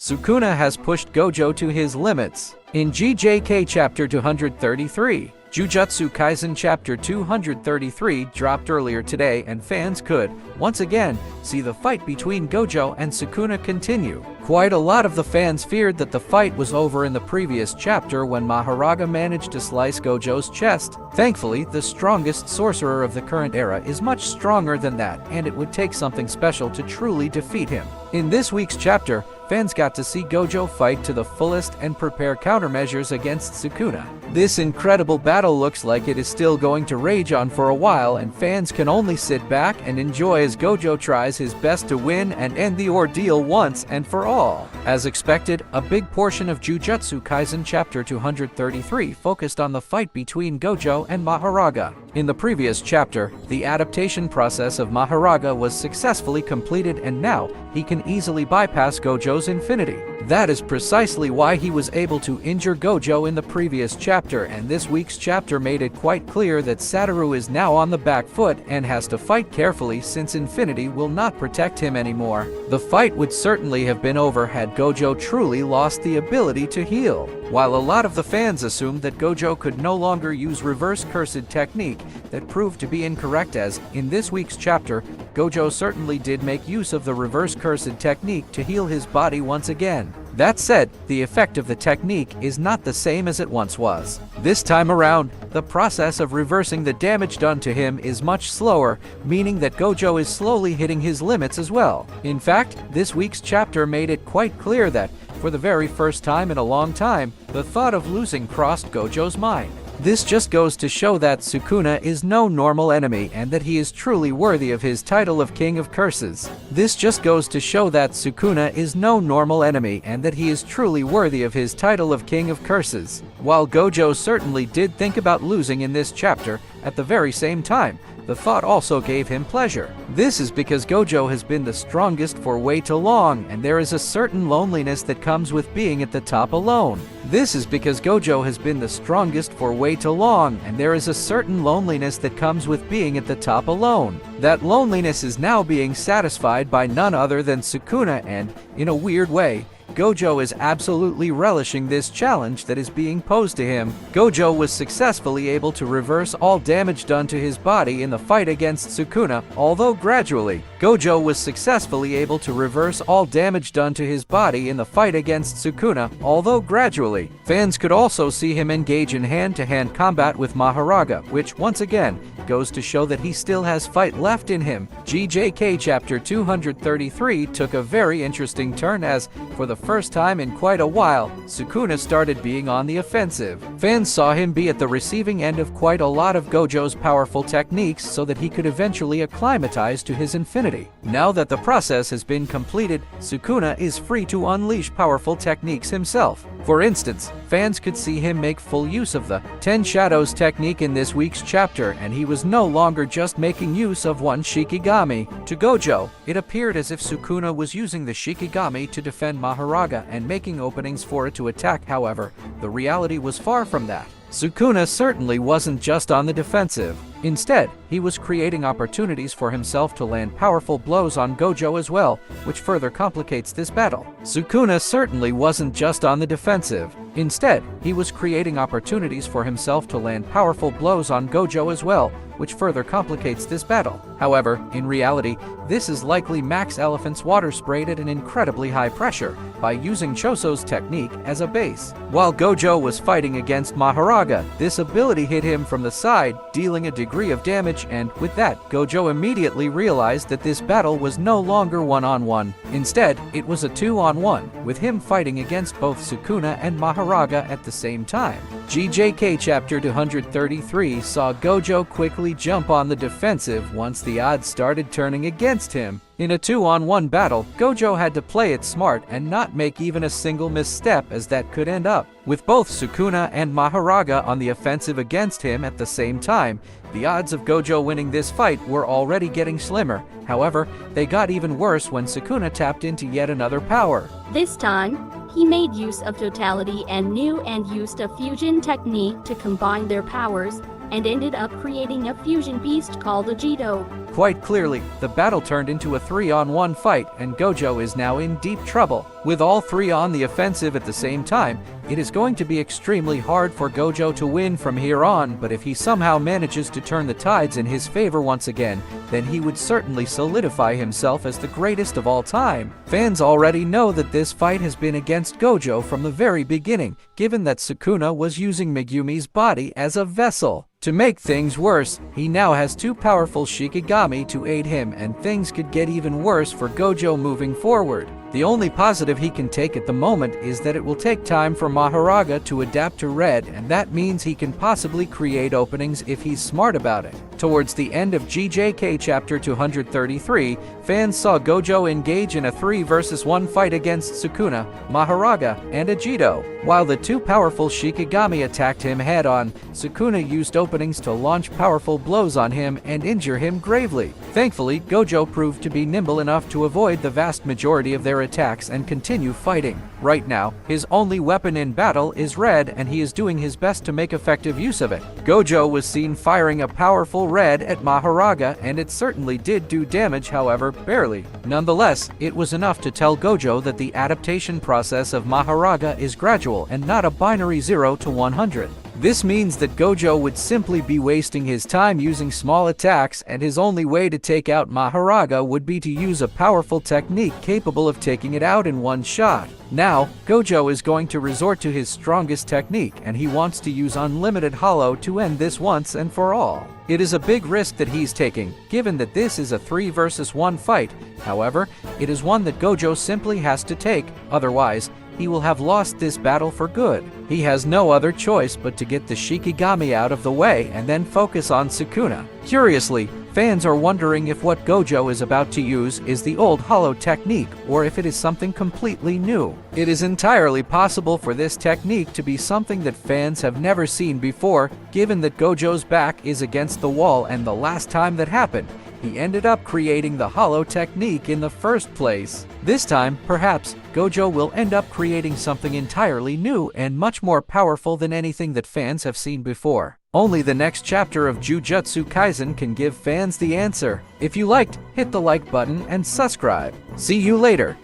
Sukuna has pushed Gojo to his limits. In GJK Chapter 233, Jujutsu Kaisen Chapter 233 dropped earlier today, and fans could, once again, see the fight between Gojo and Sukuna continue. Quite a lot of the fans feared that the fight was over in the previous chapter when Mahoraga managed to slice Gojo's chest. Thankfully, the strongest sorcerer of the current era is much stronger than that, and it would take something special to truly defeat him. In this week's chapter, fans got to see Gojo fight to the fullest and prepare countermeasures against Sukuna. This incredible battle looks like it is still going to rage on for a while, and fans can only sit back and enjoy as Gojo tries his best to win and end the ordeal once and for all. As expected, a big portion of Jujutsu Kaisen Chapter 233 focused on the fight between Gojo and Mahoraga. In the previous chapter, the adaptation process of Mahoraga was successfully completed, and now he can easily bypass Gojo's infinity. That is precisely why he was able to injure Gojo in the previous chapter, and this week's chapter made it quite clear that Satoru is now on the back foot and has to fight carefully since infinity will not protect him anymore. The fight would certainly have been over had Gojo truly lost the ability to heal. While a lot of the fans assumed that Gojo could no longer use reverse cursed technique, that proved to be incorrect, as in this week's chapter, Gojo certainly did make use of the reverse cursed technique to heal his body once again. That said, the effect of the technique is not the same as it once was. This time around, the process of reversing the damage done to him is much slower, meaning that Gojo is slowly hitting his limits as well. In fact, this week's chapter made it quite clear that, for the very first time in a long time, the thought of losing crossed Gojo's mind. This just goes to show that Sukuna is no normal enemy and that he is truly worthy of his title of King of Curses. This just goes to show that Sukuna is no normal enemy and that he is truly worthy of his title of King of Curses. While Gojo certainly did think about losing in this chapter, at the very same time, the thought also gave him pleasure. This is because Gojo has been the strongest for way too long, and there is a certain loneliness that comes with being at the top alone. This is because Gojo has been the strongest for way too long, and there is a certain loneliness that comes with being at the top alone. That loneliness is now being satisfied by none other than Sukuna, and, in a weird way, Gojo is absolutely relishing this challenge that is being posed to him. Gojo was successfully able to reverse all damage done to his body in the fight against Sukuna, although gradually. Gojo was successfully able to reverse all damage done to his body in the fight against Sukuna, although gradually. Fans could also see him engage in hand-to-hand combat with Mahoraga, which once again goes to show that he still has fight left in him. GJK Chapter 233 took a very interesting turn as, for the first time in quite a while, Sukuna started being on the offensive. Fans saw him be at the receiving end of quite a lot of Gojo's powerful techniques so that he could eventually acclimatize to his infinity. Now that the process has been completed, Sukuna is free to unleash powerful techniques himself. For instance, fans could see him make full use of the 10 Shadows technique in this week's chapter, and he was no longer just making use of one Shikigami. To Gojo, it appeared as if Sukuna was using the Shikigami to defend Mahoraga and making openings for it to attack. However, the reality was far from that. Sukuna certainly wasn't just on the defensive. Instead, he was creating opportunities for himself to land powerful blows on Gojo as well, which further complicates this battle. Sukuna certainly wasn't just on the defensive. Instead, he was creating opportunities for himself to land powerful blows on Gojo as well, which further complicates this battle. However, in reality, this is likely Max Elephant's water sprayed at an incredibly high pressure by using Choso's technique as a base. While Gojo was fighting against Mahoraga, this ability hit him from the side, dealing a degree of damage, and with that, Gojo immediately realized that this battle was no longer one-on-one. Instead, it was a two-on-one, with him fighting against both Sukuna and Mahoraga at the same time. GJK Chapter 233 saw Gojo quickly jump on the defensive once the odds started turning against him. In a two-on-one battle, Gojo had to play it smart and not make even a single misstep, as that could end up. With both Sukuna and Mahoraga on the offensive against him at the same time, the odds of Gojo winning this fight were already getting slimmer. However, they got even worse when Sukuna tapped into yet another power. This time, he made use of totality and used a fusion technique to combine their powers, and ended up creating a fusion beast called a Jito. Quite clearly, the battle turned into a 3-on-1 fight, and Gojo is now in deep trouble. With all three on the offensive at the same time, it is going to be extremely hard for Gojo to win from here on, but if he somehow manages to turn the tides in his favor once again, then he would certainly solidify himself as the greatest of all time. Fans already know that this fight has been against Gojo from the very beginning, given that Sukuna was using Megumi's body as a vessel. To make things worse, he now has two powerful Shikigami to aid him, and things could get even worse for Gojo moving forward. The only positive he can take at the moment is that it will take time for Maharaga to adapt to Red, and that means he can possibly create openings if he's smart about it. Towards the end of JJK chapter 233, fans saw Gojo engage in a 3 versus 1 fight against Sukuna, Maharaga, and Ajito. While the two powerful Shikigami attacked him head-on, Sukuna used openings to launch powerful blows on him and injure him gravely. Thankfully, Gojo proved to be nimble enough to avoid the vast majority of their attacks and continue fighting. Right now, his only weapon in battle is Red, and he is doing his best to make effective use of it. Gojo was seen firing a powerful Red at Maharaga, and it certainly did do damage, however, barely. Nonetheless, it was enough to tell Gojo that the adaptation process of Maharaga is gradual and not a binary 0 to 100. This means that Gojo would simply be wasting his time using small attacks, and his only way to take out Maharaga would be to use a powerful technique capable of taking it out in one shot. Now, Gojo is going to resort to his strongest technique, and he wants to use unlimited hollow to end this once and for all. It is a big risk that he's taking, given that this is a 3 versus 1 fight. However, it is one that Gojo simply has to take, otherwise, he will have lost this battle for good. He has no other choice but to get the Shikigami out of the way and then focus on Sukuna. Curiously, fans are wondering if what Gojo is about to use is the old hollow technique or if it is something completely new. It is entirely possible for this technique to be something that fans have never seen before, given that Gojo's back is against the wall, and the last time that happened, he ended up creating the hollow technique in the first place. This time, perhaps, Gojo will end up creating something entirely new and much more powerful than anything that fans have seen before. Only the next chapter of Jujutsu Kaisen can give fans the answer. If you liked, hit the like button and subscribe. See you later.